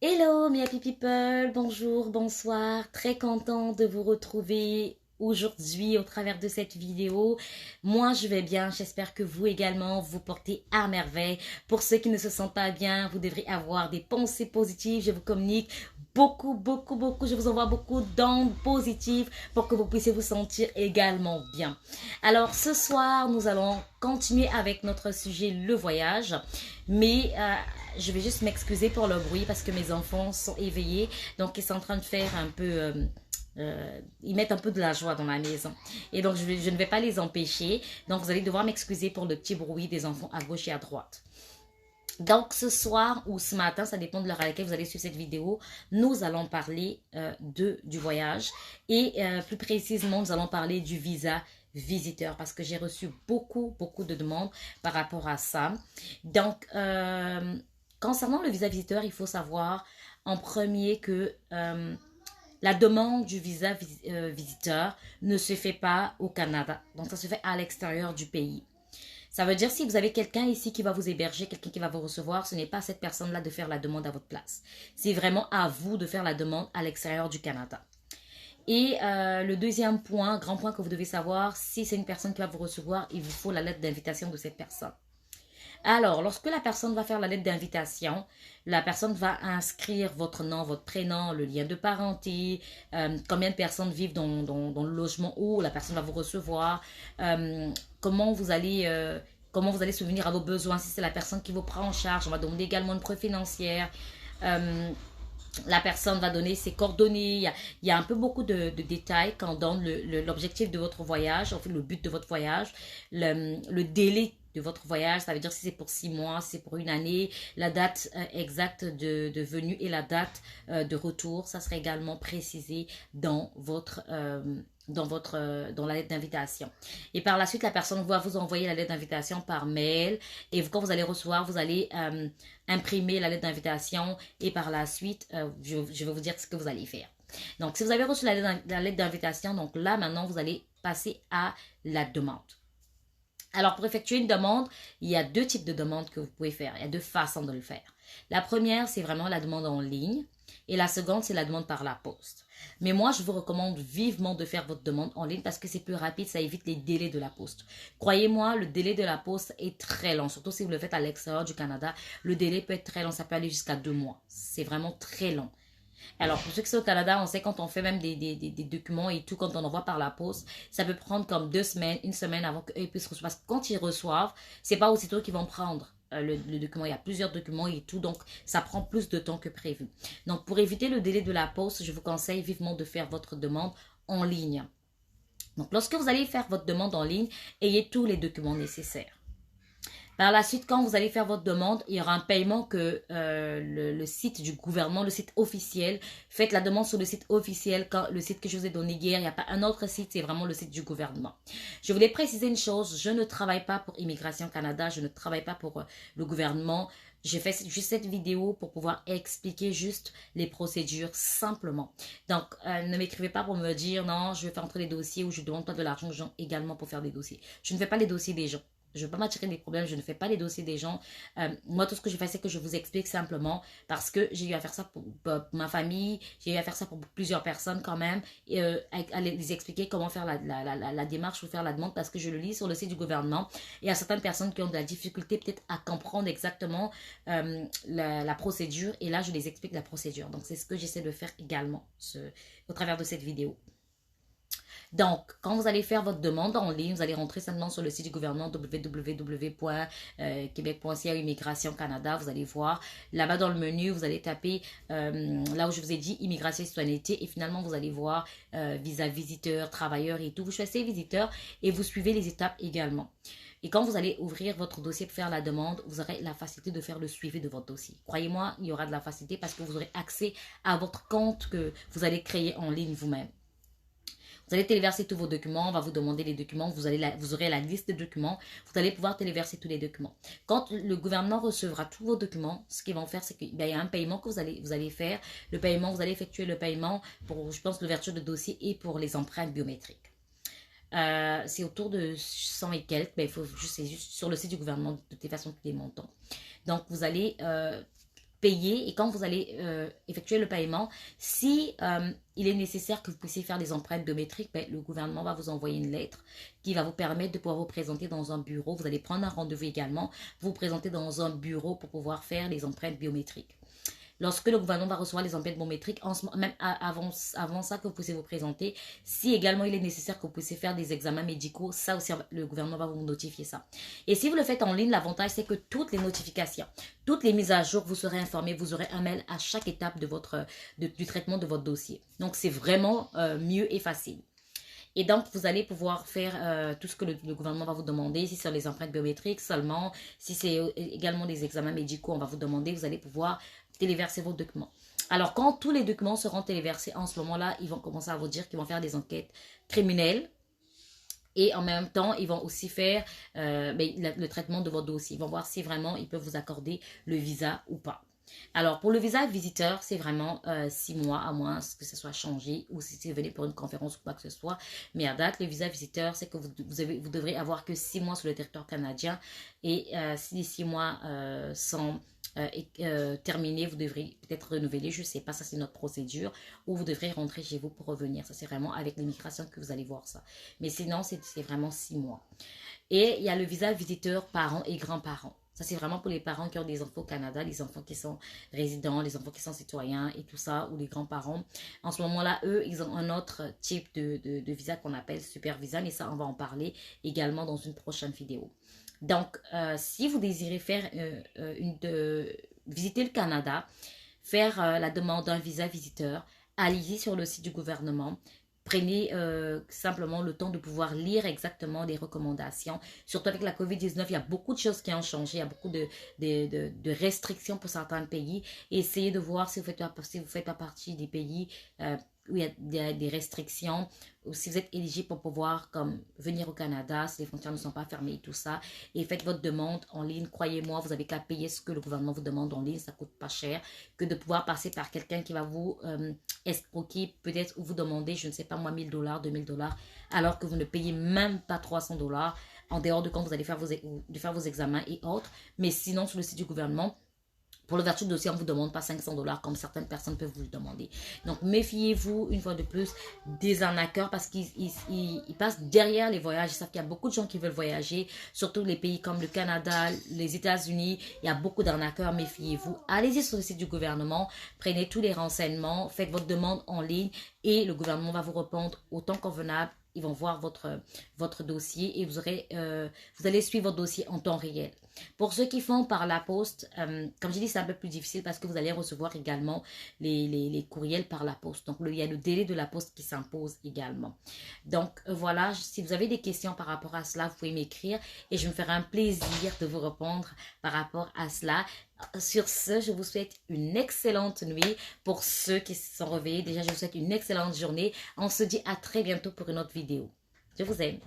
Hello mes happy people, bonjour, bonsoir, très content de vous retrouver aujourd'hui au travers de cette vidéo. Moi je vais bien, j'espère que vous également vous portez à merveille. Pour ceux qui ne se sentent pas bien, vous devrez avoir des pensées positives, je vous communique beaucoup, je vous envoie beaucoup d'ondes positives pour que vous puissiez vous sentir également bien. Alors ce soir nous allons continuer avec notre sujet le voyage, mais je vais juste m'excuser pour le bruit parce que mes enfants sont éveillés. Donc, ils sont en train de faire un peu... ils mettent un peu de la joie dans la maison. Et donc, je ne vais pas les empêcher. Donc, vous allez devoir m'excuser pour le petit bruit des enfants à gauche et à droite. Donc, ce soir ou ce matin, ça dépend de l'heure à laquelle vous allez suivre cette vidéo, nous allons parler du voyage. Et plus précisément, nous allons parler du visa visiteur parce que j'ai reçu beaucoup de demandes par rapport à ça. Donc, concernant le visa visiteur, il faut savoir en premier que la demande du visa visiteur ne se fait pas au Canada. Donc, ça se fait à l'extérieur du pays. Ça veut dire si vous avez quelqu'un ici qui va vous héberger, quelqu'un qui va vous recevoir, ce n'est pas à cette personne-là de faire la demande à votre place. C'est vraiment à vous de faire la demande à l'extérieur du Canada. Et le deuxième point, grand point que vous devez savoir, si c'est une personne qui va vous recevoir, il vous faut la lettre d'invitation de cette personne. Alors, lorsque la personne va faire la lettre d'invitation, la personne va inscrire votre nom, votre prénom, le lien de parenté, combien de personnes vivent dans le logement où la personne va vous recevoir, comment vous allez... comment vous allez subvenir à vos besoins, si c'est la personne qui vous prend en charge. On va demander également une preuve financière. La personne va donner ses coordonnées. Il y a un peu beaucoup de détails quand on donne l'objectif de votre voyage, en fait, le but de votre voyage, le délai de votre voyage. Ça veut dire si c'est pour 6 mois, si c'est pour une année, la date exacte de venue et la date de retour. Ça serait également précisé dans dans la lettre d'invitation. Et par la suite, la personne va vous envoyer la lettre d'invitation par mail. Et quand vous allez recevoir, vous allez imprimer la lettre d'invitation et par la suite, je vais vous dire ce que vous allez faire. Donc, si vous avez reçu la lettre d'invitation, donc là, maintenant, vous allez passer à la demande. Alors, pour effectuer une demande, il y a deux types de demandes que vous pouvez faire. Il y a deux façons de le faire. La première, c'est vraiment la demande en ligne. Et la seconde, c'est la demande par la poste. Mais moi, je vous recommande vivement de faire votre demande en ligne parce que c'est plus rapide, ça évite les délais de la poste. Croyez-moi, le délai de la poste est très long, surtout si vous le faites à l'extérieur du Canada. Le délai peut être très long, ça peut aller jusqu'à 2 mois. C'est vraiment très long. Alors, pour ceux qui sont au Canada, on sait quand on fait même des documents et tout, quand on envoie par la poste, ça peut prendre comme 2 semaines, une semaine avant qu'eux puissent recevoir. Parce que quand ils reçoivent, c'est pas aussitôt qu'ils vont prendre le document. Il y a plusieurs documents et tout, donc ça prend plus de temps que prévu. Donc, pour éviter le délai de la poste, je vous conseille vivement de faire votre demande en ligne. Donc, lorsque vous allez faire votre demande en ligne, ayez tous les documents nécessaires. Par la suite, quand vous allez faire votre demande, il y aura un paiement que le site du gouvernement, le site officiel, faites la demande sur le site officiel, quand le site que je vous ai donné hier, il n'y a pas un autre site, c'est vraiment le site du gouvernement. Je voulais préciser une chose, je ne travaille pas pour Immigration Canada, je ne travaille pas pour le gouvernement. J'ai fait juste cette vidéo pour pouvoir expliquer juste les procédures simplement. Donc, ne m'écrivez pas pour me dire non, je vais faire entrer les dossiers ou je ne demande pas de l'argent aux gens également pour faire des dossiers. Je ne fais pas les dossiers des gens. Je ne veux pas m'attirer des problèmes, je ne fais pas les dossiers des gens. Moi, tout ce que je fais, c'est que je vous explique simplement parce que j'ai eu à faire ça pour ma famille, j'ai eu à faire ça pour plusieurs personnes quand même, et à les expliquer comment faire la démarche ou faire la demande parce que je le lis sur le site du gouvernement. Et il y a certaines personnes qui ont de la difficulté peut-être à comprendre exactement la procédure et là, je les explique la procédure. Donc, c'est ce que j'essaie de faire également au travers de cette vidéo. Donc, quand vous allez faire votre demande en ligne, vous allez rentrer simplement sur le site du gouvernement www.quebec.ca Immigration Canada. Vous allez voir là-bas dans le menu, vous allez taper là où je vous ai dit immigration et citoyenneté et finalement vous allez voir visa visiteur, travailleur et tout. Vous choisissez visiteur et vous suivez les étapes également. Et quand vous allez ouvrir votre dossier pour faire la demande, vous aurez la facilité de faire le suivi de votre dossier. Croyez-moi, il y aura de la facilité parce que vous aurez accès à votre compte que vous allez créer en ligne vous-même. Vous allez téléverser tous vos documents, on va vous demander les documents, vous aurez la liste de documents, vous allez pouvoir téléverser tous les documents. Quand le gouvernement recevra tous vos documents, ce qu'ils vont faire, c'est qu'il y a un paiement que vous allez faire. Le paiement, vous allez effectuer le paiement pour, je pense, l'ouverture de dossier et pour les empreintes biométriques. C'est autour de 100 et quelques, mais c'est juste sur le site du gouvernement, de toute façon, tous les montants. Donc, vous allez payer et quand vous allez effectuer le paiement, si il est nécessaire que vous puissiez faire des empreintes biométriques, ben, le gouvernement va vous envoyer une lettre qui va vous permettre de pouvoir vous présenter dans un bureau. Vous allez prendre un rendez-vous également, vous présenter dans un bureau pour pouvoir faire les empreintes biométriques. Lorsque le gouvernement va recevoir les empreintes biométriques, même avant ça que vous puissiez vous présenter, si également il est nécessaire que vous puissiez faire des examens médicaux, ça aussi le gouvernement va vous notifier ça. Et si vous le faites en ligne, l'avantage c'est que toutes les notifications, toutes les mises à jour, vous serez informé, vous aurez un mail à chaque étape de du traitement de votre dossier. Donc c'est vraiment mieux et facile. Et donc, vous allez pouvoir faire tout ce que le gouvernement va vous demander. Si c'est les empreintes biométriques seulement, si c'est également des examens médicaux, on va vous demander, vous allez pouvoir téléverser vos documents. Alors, quand tous les documents seront téléversés, en ce moment-là, ils vont commencer à vous dire qu'ils vont faire des enquêtes criminelles. Et en même temps, ils vont aussi faire le traitement de votre dossier. Ils vont voir si vraiment ils peuvent vous accorder le visa ou pas. Alors, pour le visa visiteur, c'est vraiment 6 mois, à moins que ce soit changé ou si vous venez pour une conférence ou quoi que ce soit. Mais à date, le visa visiteur, c'est que vous devrez avoir que 6 mois sur le territoire canadien. Et si les 6 mois sont terminés, vous devrez peut-être renouveler, je ne sais pas, ça c'est notre procédure, ou vous devrez rentrer chez vous pour revenir. Ça, c'est vraiment avec l'immigration que vous allez voir ça. Mais sinon, c'est vraiment 6 mois. Et il y a le visa visiteur parents et grands-parents. Ça, c'est vraiment pour les parents qui ont des enfants au Canada, les enfants qui sont résidents, les enfants qui sont citoyens et tout ça, ou les grands-parents. En ce moment-là, eux, ils ont un autre type de visa qu'on appelle super visa, mais ça, on va en parler également dans une prochaine vidéo. Donc, si vous désirez faire visiter le Canada, faire la demande d'un visa visiteur, allez-y sur le site du gouvernement. Prenez simplement le temps de pouvoir lire exactement les recommandations. Surtout avec la COVID-19, il y a beaucoup de choses qui ont changé. Il y a beaucoup de restrictions pour certains pays. Et essayez de voir si vous faites pas partie des pays où il y a des restrictions, ou si vous êtes éligible pour pouvoir venir au Canada, si les frontières ne sont pas fermées et tout ça. Et faites votre demande en ligne. Croyez-moi, vous n'avez qu'à payer ce que le gouvernement vous demande en ligne. Ça ne coûte pas cher que de pouvoir passer par quelqu'un qui va vous escroquer, peut-être, ou vous demander, je ne sais pas moi, $1000, $2000, alors que vous ne payez même pas $300, en dehors de quand vous allez faire vos examens et autres. Mais sinon, sur le site du gouvernement, pour l'ouverture de dossier, on ne vous demande pas $500 comme certaines personnes peuvent vous le demander. Donc, méfiez-vous une fois de plus des arnaqueurs parce qu'ils passent derrière les voyages. Ils savent qu'il y a beaucoup de gens qui veulent voyager, surtout les pays comme le Canada, les États-Unis. Il y a beaucoup d'arnaqueurs, méfiez-vous. Allez-y sur le site du gouvernement, prenez tous les renseignements, faites votre demande en ligne et le gouvernement va vous répondre au temps convenable. Ils vont voir votre dossier et vous allez suivre votre dossier en temps réel. Pour ceux qui font par la poste, comme j'ai dit, c'est un peu plus difficile parce que vous allez recevoir également les courriels par la poste. Donc, il y a le délai de la poste qui s'impose également. Donc, voilà, si vous avez des questions par rapport à cela, vous pouvez m'écrire et je me ferai un plaisir de vous répondre par rapport à cela. Sur ce, je vous souhaite une excellente nuit. Pour ceux qui se sont réveillés, déjà, je vous souhaite une excellente journée. On se dit à très bientôt pour une autre vidéo. Je vous aime.